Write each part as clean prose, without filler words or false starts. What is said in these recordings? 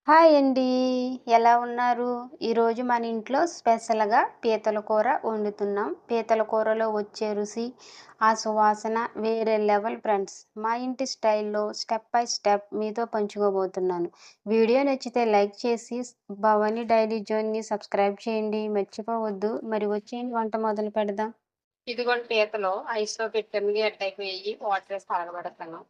Hi అండి. ఎలా ఉన్నారు? ఈరోజు మన ఇంట్లో స్పెషల్‌గా పీతల కూర వండుతున్నాం. పీతల కూరలో వచ్చే రుచి, ఆ సువాసన వేరే లెవెల్ ఫ్రెండ్స్. మా ఇంటి స్టైల్‌లో స్టెప్ బై స్టెప్ మీతో పంచుకోబోతున్నాను. వీడియో నచ్చితే లైక్ చేసి భవానీ డైలీ జోన్‌ని సబ్స్క్రైబ్ చేయండి. మర్చిపోవద్దు. మరి వచ్చేయండి వంట మొదలు పెడదాం. ఇదిగోండి పీతలు ఐస్‌లో పెట్టాను. గడ్డయిపోయాయి. వాటర్ ఏసి కడగబెడతాను.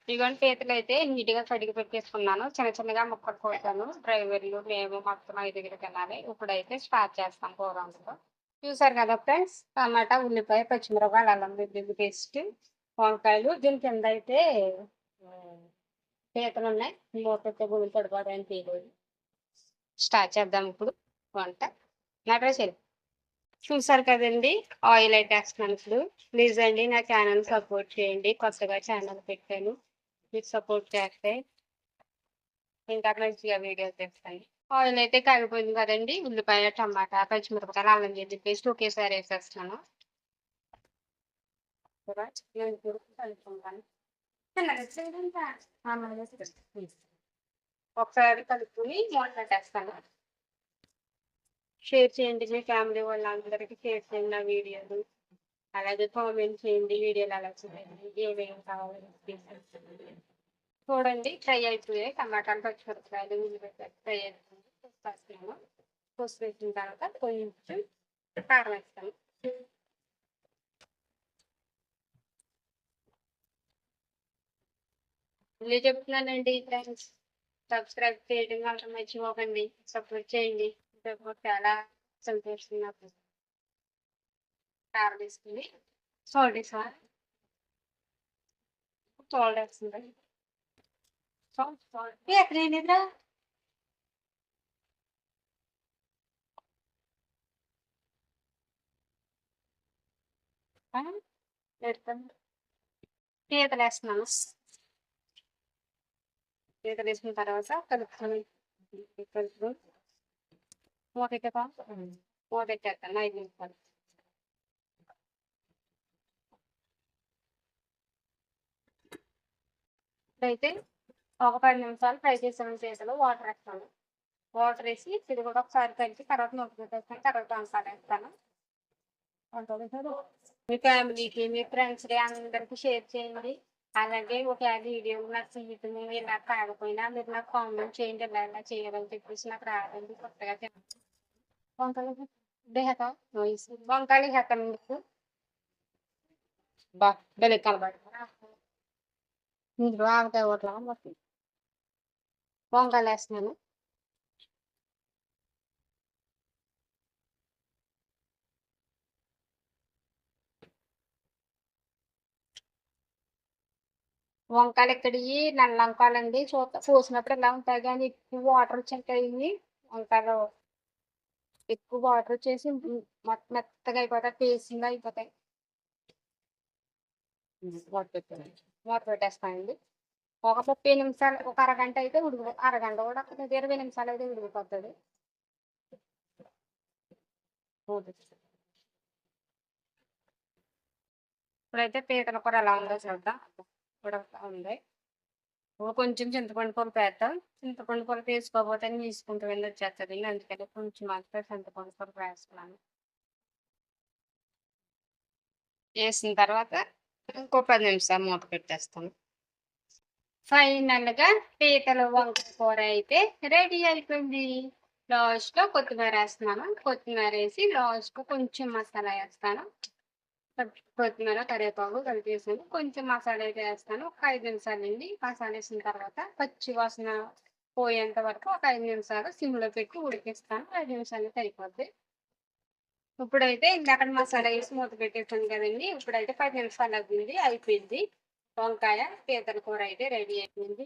ఇదిగోండి పీతలైతే నీట్‌గా కడిగి పెట్టేసుకున్నాను. చిన్న చిన్నగా ముక్కలు కోసాను. డ్రైవర్లు, మేము మొత్తం ఐదుగురు తినాలి. ఇప్పుడైతే స్టార్ట్ చేస్తాం కూర వండటం. చూసారు కదా ఫ్రెండ్స్! టమాటా, ఉల్లిపాయ, పచ్చిమిరపకాయలు, అల్లం వెల్లుల్లి పేస్ట్, వంకాయలు దీని కిందయితే ఆహ్, పీతలున్నాయి. మూతతో గుడ్లు పడిపోవడానికి తీయలేదు. స్టార్ట్ చేద్దాం ఇప్పుడు వంట. నటరాజు చూసారు కదండీ! ఆయిల్ ఎట్టేస్తున్నాను ఇప్పుడు. ప్లీజ్ అండి నా ఛానెల్ సపోర్ట్ చేయండి. కొత్తగా ఛానెల్ పెట్టాను. మీరు సపోర్ట్ చేస్తే ఇంకా మంచిగా వీడియోస్ చేస్తాను. ఆయిల్ అయితే కాగిపోయింది కదండీ! ఉల్లిపాయ, టమాటా, పచ్చిమిరపకాయలు, అల్లం వెల్లుల్లి పేస్ట్ ఒకేసారి ఏసేస్తున్నాను. కూడా చికెన్ కూడా కలుపుకుంటాను. ఒకసారి కలుపుకొని మూత పెట్టేస్తాను. షేర్ చేయండి మీ ఫ్యామిలీ వాళ్ళందరికీ షేర్ చేయండి నా వీడియోలు. అలాగే కామెంట్ చేయండి వీడియోలు ఎలా చూడండి. ఏమేమి కావాలో చూడండి ఫ్రై అయిపోయాయి. టమాటాలు, పచ్చిమిరపకాయలు, ఉల్లిపాయలు ఫ్రై అయిపోయింది. పోసేస్తున్నాను. పోసి పెట్టిన తర్వాత కొంచెం కారం వేస్తాను. మళ్ళీ చెప్తున్నానండి ఫ్రెండ్స్, సబ్స్క్రైబ్ చేయడం మాత్రం మర్చిపోకండి. సపోర్ట్ చేయండి. సపోర్ట్ చాలా సంతోషం నాకు. కారం వేసుకుని సాల్ట్ వేసాను. సాల్ట్ వేస్తుంది. సాల్ట్ సాల్ట్ ఎక్కడైందిరా పెడతాను. పీతలు వేస్తున్నాను. పీతలు వేసిన తర్వాత కలుపుకొని కలుపుకొని మూతెట్టక మూతెట్టేస్తాను 5 నిమిషాలు. ఇప్పుడైతే ఒక 10 నిమిషాలు ఫ్రై చేసిన పీతలు వాటర్ వేస్తాను. వాటర్ వేసి ఇది కూడా ఒకసారి కలిపి తర్వాత మూత పెట్టేస్తాను. తర్వాత మసాలా వేస్తాను. మీ ఫ్యామిలీకి, మీ ఫ్రెండ్స్‌కి అందరికి షేర్ చేయండి. అలాగే ఒకవేళ వీడియో నచ్చితే ఇలా కాకపోయినా మీరు నాకు కామెంట్ చేయండి. ఇలా ఇలా చేయాలని చెప్పేసి నాకు రాదండి కొత్తగా వంకాయలు దేహతా వంకాయలు వేస్తాను మీకు భలే కనబడుతుంది. ఇందులో ఆవకాయ ఒకటిలాగా మొత్తం వంకాయలు వేస్తున్నాను. వంకాయలు ఇక్కడియి నల్ల వంకాయలండి. కోసినప్పుడు ఇలా ఉంటాయి కానీ ఎక్కువ వాటర్ వచ్చేస్తాయి. వంకాయలు ఎక్కువ వాటర్ వచ్చేసి మెత్తగా అయిపోతాయి. పేస్ట్‌లా అయిపోతాయి. మూత పెట్టేస్తానండి. ఒక 30 నిమిషాలు, ఒక అరగంట అయితే అరగంట కూడా అక్కర్లేదు. 20 నిమిషాలు అయితే ఉడికిపోతది. ఇప్పుడైతే పీతల కూర ఎలా ఉందో చూద్దాం. ఉడుకుతా ఉంది. కొంచెం చింతపండు పులుపు వేద్దాం. చింతపండు పులుపు వేసుకోకపోతే నీసుకుంటూ వచ్చేస్తది. అందుకని కొంచెం మాత్రం చింతపండు పులుపు వేస్తున్నాను. వేసిన తర్వాత ఇంకో 10 నిమిషాలు మూత పెట్టేస్తాను. ఫైనల్‌గా పీతల వంకాయ కూర అయితే రెడీ అయిపోయింది. లాస్ట్‌లో కొత్తిమీరేస్తున్నాను. కొత్తిమీరేసి లాస్ట్‌లో కొంచెం మసాలా ఏస్తాను. కొత్తిమీర, కరివేపాకు కలిపేసాను. కొంచెం మసాలా అయితే ఏస్తాను. ఒక 5 నిమిషాలండి. మసాలా ఏసిన తర్వాత పచ్చి వాసన పోయేంత వరకు ఒక 5 నిమిషాలు సిమ్‌లో పెట్టి ఉడికిస్తాను. 5 నిమిషాలకి అయిపోద్ది. ఇప్పుడైతే ఇందాకడ మసాలా ఏసి మూత పెట్టేసాను కదండీ! ఇప్పుడైతే 10 నిమిషాలు అవ్వింది. అయిపోయింది. వంకాయ, పీతల కూర అయితే రెడీ అయిపోయింది.